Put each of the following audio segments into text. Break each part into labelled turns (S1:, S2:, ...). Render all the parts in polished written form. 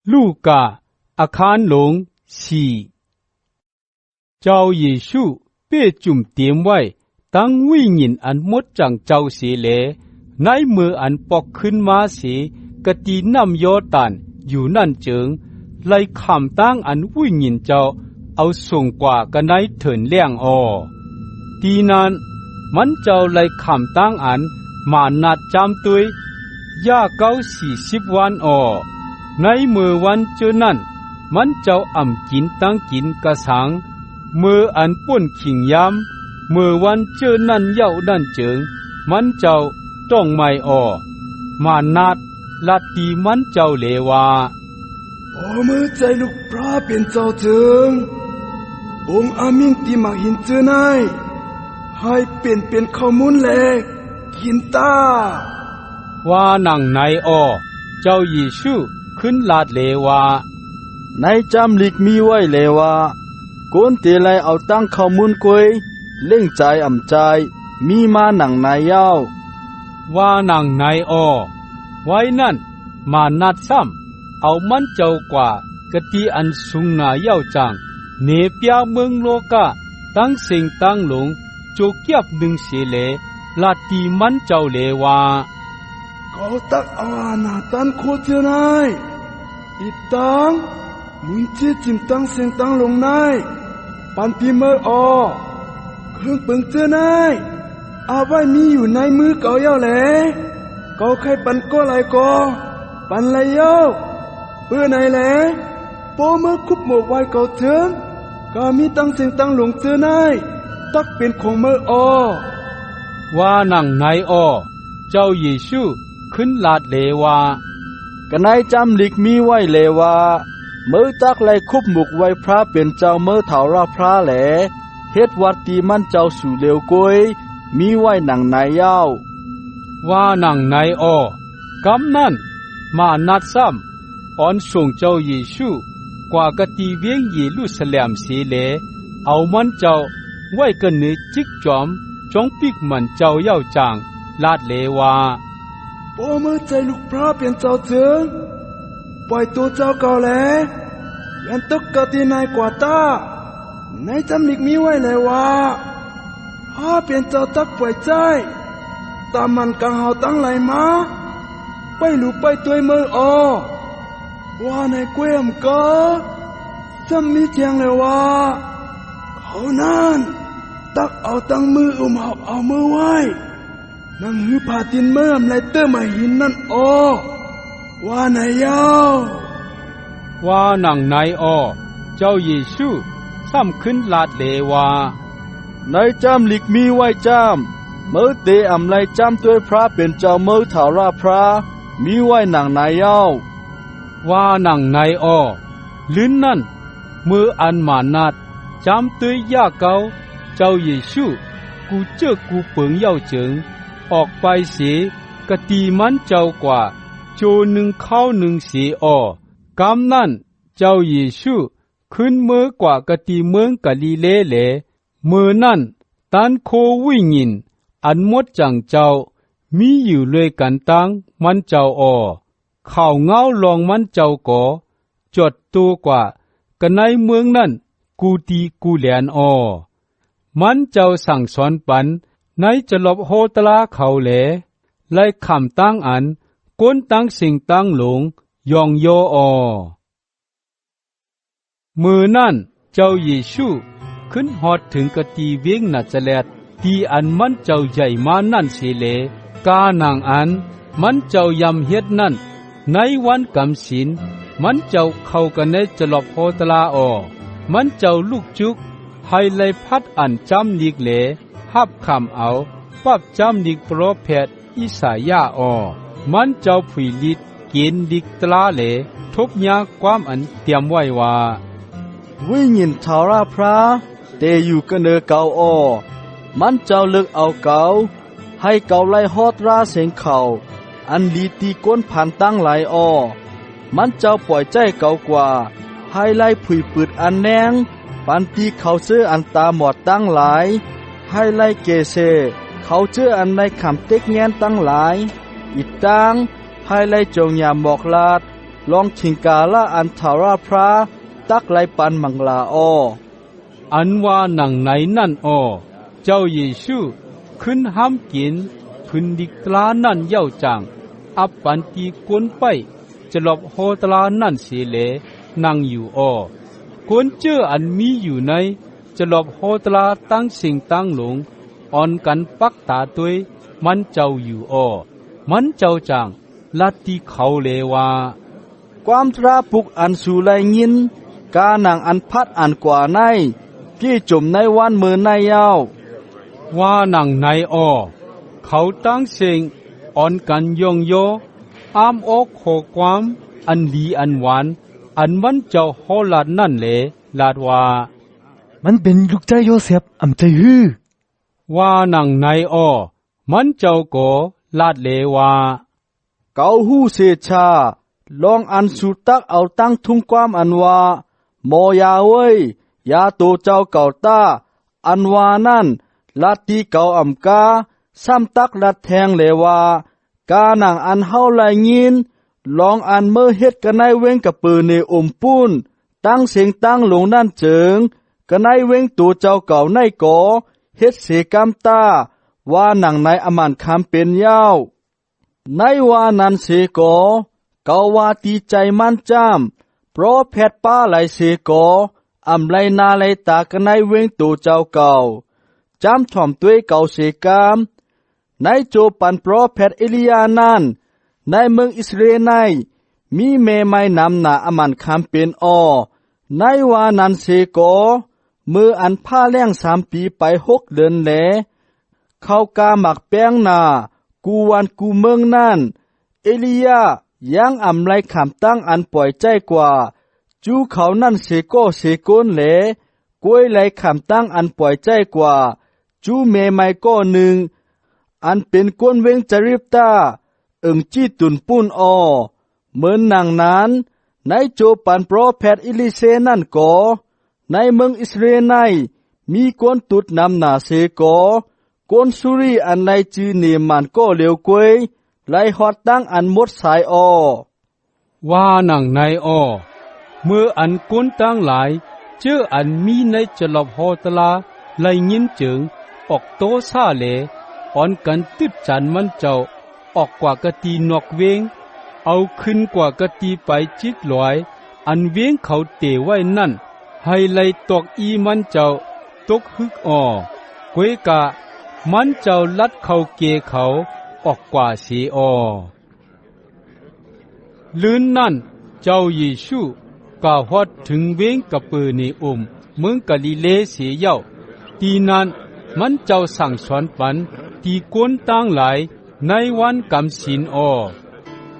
S1: ลูกาอาคารหลงสี่เจ้าเยซูเป้จุ่มเตรียมไว้ตั้งวิญญาณอันมดจังเจ้าเสียแลในมืออันปอกขึ้นมาเสียกะตีน้ำยอตันอยู่นั่นเจิงไล่คำตั้งอันวิญญาณเจ้าเอาส่งกว่ากันในเถินเลี้ยงตีนั้นมันเจ้าไล่คำตั้งอันมานัดจำตัวยาเก้า40 วันในมือวันเจอนั้นมันเจ้าอ่ำกินตั้งกินกระสังมืออันป่นขิงยำมือวันเจอนั่นเย้านั่นเจิงมันเจ้าต้องไม่มานัดลัดตีมันเจ้าเลวา
S2: มือใจลูกพระเป็นเจ้าเจิงองค์อามิงตีมาหินเจอนายให้เป็นข้อมูลแลกินตา
S1: ว่าหนังในเจ้าเยซูขึ้นลาดเลวา
S3: ในจำลิกมีไว้เลวาโกนเตลัยเอาตั้งข้อมูลกวยเล่งใจอ่ำใจมีมาหนังในเย้า
S1: ว่าหนังในไว้นั่นมานัดซ้ำเอามันเจ้ากว่ากะตีอันสูงนาเย้าจังเนเปียเมืองโลกาตั้งสิงตั้งหลงโจเกียบหนึ่งเสียเลลาตีมันเจ้าเลวา
S2: เขาตักเอาอาณาตันโคเจอนายอีตังมึงเจี๊ยจิมตั้งเสียงตั้งลงนายปันปีเมื่อเครื่องปึงเจอนายอาไว้มีอยู่ในมือเก่าเย้าแหละเก่าใครปันก็ไหลปันไหลเย้าเปื้อไหนแหละโปเมื่อคุบหมวกไว้เก่าเจิงก็มีตั้งเสียงตั้งลงเจอนายตักเป็นของเมื่อ
S1: ว่าหนังในเจ้าเยซูขึ้นลาดเลวากะ
S3: นายจำลิกมีไว้เลวาเมื่อตักไลคุบหมุกไว้พระเป็นเจ้าเมื่อเถาราพระแหลเฮ็ดวัดตีมันเจ้าสู่เลวกวยมีไว้หนังในเย้า
S1: ว่าหนังในกำนั้นมานัดซ้ำอ่อนส่งเจ้าเยซูกว่ากะตีเวียงเยรูซาเล็มเสียเลเอามันเจ้าไว้กันเนจิกจอมจงปิกมันเจ้าเย้าจางลาดเลวา
S2: โปเมื่อใจลูกพระเป็นเจ้าเจิงปล่อยตัวเจ้าเก่าแลเวียนตกกะตีนายกว่าตาในจำลิกมีไว้เลยว่าถ้าเป็นเจ้าตักปล่อยใจตามมันกังเฮาตั้งไหลมาไปหลูไปตัวเมื่อว่าในเกวียมก็จะมีเจียงเลยว่าเขานั้นตักเอาตั้งมือหับเอามือไว้นั่งหือผ่าตินเมื่อมไรเตอร์มาหินนั่นว่าในเย้า
S1: ว่าหนังในเจ้าเยซูซ้ำขึ้นลาดเลวา
S3: ในจำลิกมีไว้จำเมื่อเตอำไลจำด้วยพระเป็นเจ้าเมื่อถาราพระมีไว้หนังในเย้า
S1: ว่าหนังในลิ้นนั่นมืออันมานัดจำตัวยาเกาเจ้าเยซูกูเจอกูเปิงเย้าเจิงออกไปเสียกะตีมันเจ้ากว่าโจหนึ่งเข้าหนึ่งเสียกำนั่นเจ้าเยซูขึ้นมือกว่ากะตีเมืองกะลีเลเลมือนั่นตันโควิญญินอันมดจังเจ้ามีอยู่เลยกันตังมันเจ้าข่าวเงาลองมันเจ้าก่อจดตัวกว่ากันในเมืองนั่นกูตีกูแหลนมันเจ้าสั่งสอนปันในจะลบโหตลาเขาแหลไล่คำตั้งอันก้นตั้งสิ่งตั้งหลงยองโยมือนั่นเจ้าเยซูขึ้นฮอดถึงกะตีเวียงนาซาเรตที่อันมันเจ้าใหญ่มานั่นเสเลกานางอันมันเจ้ายำเฮ็ดนั่นในวันกำศีลมันเจ้าเข้ากันในจะลบโหตลามันเจ้าลูกจุกให้ไลพัดอันจำนิกเหลหับคำเอาปับจำนิกโปรเฟตอิสายามันเจ้าผุยลิดเกณฑ์ดิกตลาเหลทบยาความอันเตรียมไว้ว่า
S3: วิญญาณชาวราพระเตอยู่กันเนเก่ามันเจ้าเลิกเอาเก่าให้เก่าไล่ฮอดราเสียงเขาอันลีตีก้นผ่านตั้งหลายมันเจ้าปล่อยใจเก่ากว่าให้ไล่ผุยปืดอันแนงปันตีเขาเสื้ออันตาหมอดตั้งหลายให้ไล่เกเซเขาเชื่ออันในคำเต็กแงนตั้งหลายอีกตั้งให้ไล่จงยามบอกลาด ลองชิงกาละอันทาราพระตักไลปันมังลาอ้อ
S1: อันว่าหนังไหนนั่นอ้อเจ้าเยซูขึ้นห้ามกินพื้นดิกลานั่นเย้าจางอับปันตีกวนไปจะหลบโหตลานั่นเสียเลนั่งอยู่อ้อกวนเจออันมีอยู่ในจะหลบโหตลาตั้งสิ่งตั้งหลงอ่อนกันปักตาตัวยมันเจ้าอยู่อ้อมันเจ้าจางลัดที่เขาเลว่า
S3: ความตราปุกอันสู่ไลยินกาหนังอันพัดอันกว่าในพี่จุ่มในวันมือในยาว
S1: ว่าหนังในอ้อเขาตั้งสิ่งอ่อนกันยองโยอามอกโขความอันดีอันหวานอันมันเจ้าโหลาดนั่นเลลาดว่า
S4: มันเป็นลูกใจโยเซฟอำใจฮือ
S1: ว่าหนังในอ้อมันเจ้าก็ลาดเลว่า
S3: เกาหูเสชาลองอันสุตักเอาตั้งทุ่งความอันว่าโมยาเวยยาโตเจ้าเก่าตาอันว่านั่นลาตีเก่าอำกาซ้ำตักลัดแทงเลว่ากาหนังอันเฮาไลยินลองอันเมื่อเฮ็ดกันในเว้งกับปืนในอมปูนตั้งเสียงตั้งลงนั่นเจิงกันในเว้งตัวเจ้าเก่าในก่อเฮ็ดเสกามตาว่าหนังในอมันคำเป็นยาวในว่านั้นเสกอเกาว่าตีใจมันจามเพราะแพทย์ป้าไหลเสกออำไลนาไหลตากันในเว้งตัวเจ้าเก่าจำถ่อมตัวเก่าเสกามในโจปันเพราะแพทย์เอลียานั้นในเมืองอิสราเอลในมีเมไม้นำหนาอมันคำเป็นอ้อในว่านั้นเสกอมืออันผ้าแล้ง3 ปีไป6 เดือนแลเข้ากาหมักแป้งนากูวันกูเมืองนั่นเอลียายังอำไลขำตั้งอันปล่อยใจกว่าจูเขานั่นเสโกเสโกนแลกวยไหลขำตั้งอันปล่อยใจกว่าจูเมไม้ก็หนึ่งอันเป็นก้นเวงจริบตาจี้ตุนปุ้นอ้อเหมือนนางนั้นในโจปันโปรแพทอิลิเซนั่นก็ในเมืองอิสราเอลในมีก้นตุดนำหนาเสก็ก้นสุรีอันในจือเนมันก็เหลวกวยไลฮอดตั้งอันหมดสายอ้อ
S1: ว่าหนังในอ้อเมื่ออันก้นตั้งหลายเจออันมีในจะหลบโหตลาไลยินจึงออกโตซาเลอ่อนกันติดจันมันเจ้าออกกว่ากะตีนอกเวงเอาขึ้นกว่ากะตีไปจิกลอยอันเวงเขาเตไว้นั่นให้ไลตอกอีมันเจ้าตกฮึกอ้อกวยกะมันเจ้าลัดเขาเกเขาออกกว่าเสียอ้อลื่นนั่นเจ้าเยซูกาฮอดถึงเวงกะเปอร์นีอุมเมืองกะลิเลเสียเย้าตีนั้นมันเจ้าสั่งสอนปันตีกวนตั้งหลายในวันกำศีลอ้อ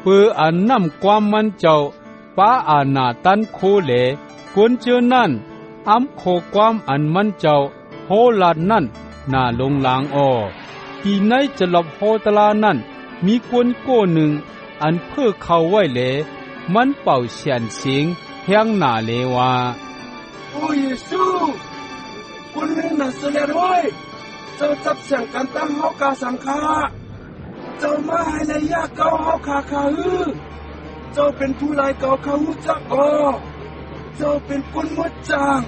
S1: เปืออันนำความมันเจ้าป้าอาณาตันโคเลกวนเจอนั่นอำโคความอันมันเจ้าโหลาดนั่นน่าลงลางอ้อตีในจะหลบโหตลานั่นมีกวนโก้หนึ่งอันเพื่อเข้าไว้เลมันเป่าเสียนเสียงแห้งหน้าเลว่า
S2: โอ้เยซูคุณเล่นน่ะเสด็จไว้เจ้าจับเสียงกันตั้งเฮากาสังฆาเจ้ามาให้ในยาเก่าเฮาคาฮือเจ้าเป็นผู้ลายเก่าเขาฮู้จักอ้อเจ้าเป็นคนมดจาง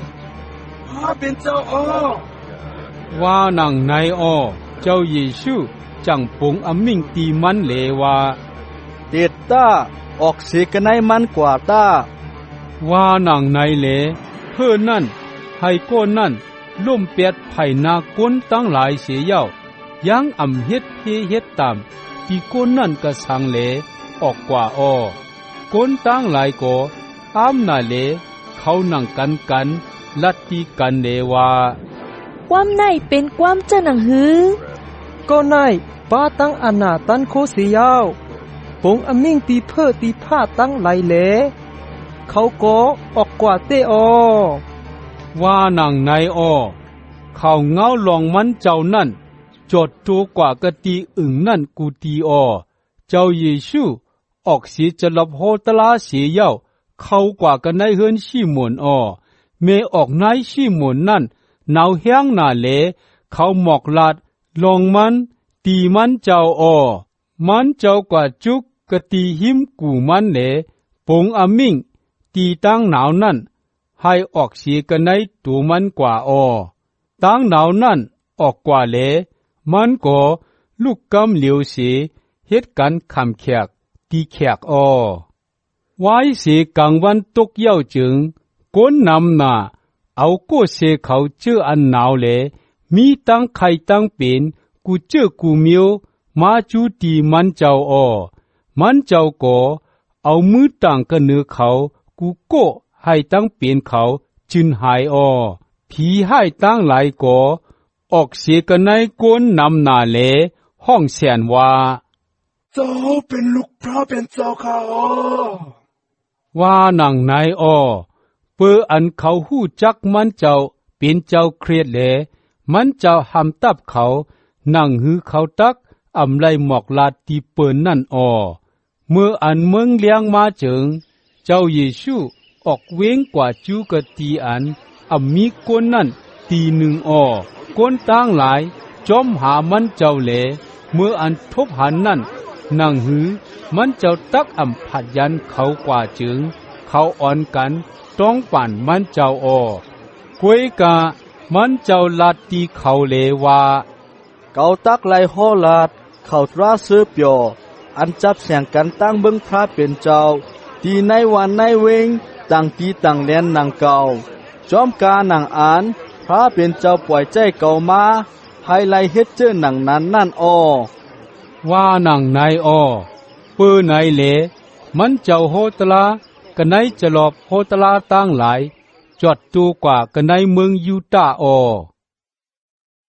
S2: พาเป็นเจ้าอ้อ
S1: ว่าหนังในอ้อเจ้าเยซูจังปงอมิ่งตีมันเลว่า
S3: เด็ดตาออกเสกในมันกว่าตา
S1: ว่าหนังในเลเพื่อนั่นให้ก้นนั่นล่มเปียดไผ่นาก้นตั้งหลายเสียเย้ายังอำเฮ็ดเฮ็ดตามที่ก้นนั่นก็สังเลออกกว่าอ้อก้นตั้งหลายก็อามนาเลเขานั่งกันลัดตีกันเลว่า
S5: ความในเป็นความเจ้าหนังหือ
S4: ก็ในป้าตั้งอนาตันโคเสียาวปงอมิ่งตีเพื่อตีผ้าตั้งไหลแหลเขาก็ออกกว่าเตอ
S1: ว่าหนังในอ้อเขาเงาลองมันเจ้านั่นจดตัวกว่ากะตีอึ่งนั่นกูตีอ้อเจ้าเยซูออกเสียจะหลบโหตลาเสียเย้าเขากว่ากันในเฮือนชิมอนอ้อเมออกในชิมอนนั่นหนาวแห้งหน้าเลเขาหมอกลาดลองมันตีมันเจ้าอ้อมันเจ้ากว่าจุกกะตีหิมกูมันเล ปงอมิงตีตั้งหนาวนั่นให้ออกเสียกันในตัวมันกว่าตั้งหนาวนั่นออกกว่าเลมันก็ลูกกำเหลียวเสียเหตุการณ์คำแขกตีแขกไว้เสียกลางวันตกเย้าจึงก้นนำหน้าเอาก็เสียเขาเจออันหนาวเลมีตั้งไข่ตั้งเป็นกูเจอกูเมียวมาจูตีมันเจ้ามันเจ้าก็เอามือตั้งกันเนื้อเขากูก็ให้ตั้งเป็นเขาจึนหายผีให้ตั้งหลายก็ออกเสียกันในก้นนำหน้าเลห้องแสนว่า
S2: เจ้าเป็นลูกพระเป็นเจ้าข้า
S1: ว่านังนายเปื้ออันเขาหู้จักมันเจ้าเป็นเจ้าเครียดแลมันเจ้าหำตับเขานั่งหือเขาตักอำไลหมอกลาดตีเปิ้นนั่นเมื่ออันเมืองเลี้ยงมาจึงเจ้าเยซูออกเว้งกว่าจูกะตีอันมีก้นนั่นตีหนึ่งก้นตั้งหลายจอมหามันเจ้าแลเมื่ออันทบหันนั่นนั่งหือมันเจ้าตักผัดยันเขากว่าจึงเขาอ่อนกันต้องปั่นมันเจ้ากวยกะมันเจ้าลาดตีเขาเลว่า
S3: เกาตักไลห่อลาดเขาตราเสือเปียวอันจับแสงกันตั้งเบิ่งพระเป็นเจ้าตีในวันในเวงต่างตีต่างแลนนางเก่าจอมกานางอ่านพระเป็นเจ้าปล่อยใจเก่ามาให้ไลเฮ็ดเจอหนังนั้นนั่น
S1: ว่านังนายเปื้อไหนเลมันเจ้าโหตลากันไหนจะหลอบโหตลาตั้งหลายจอดตัวกว่ากันในเมืองยูตาห์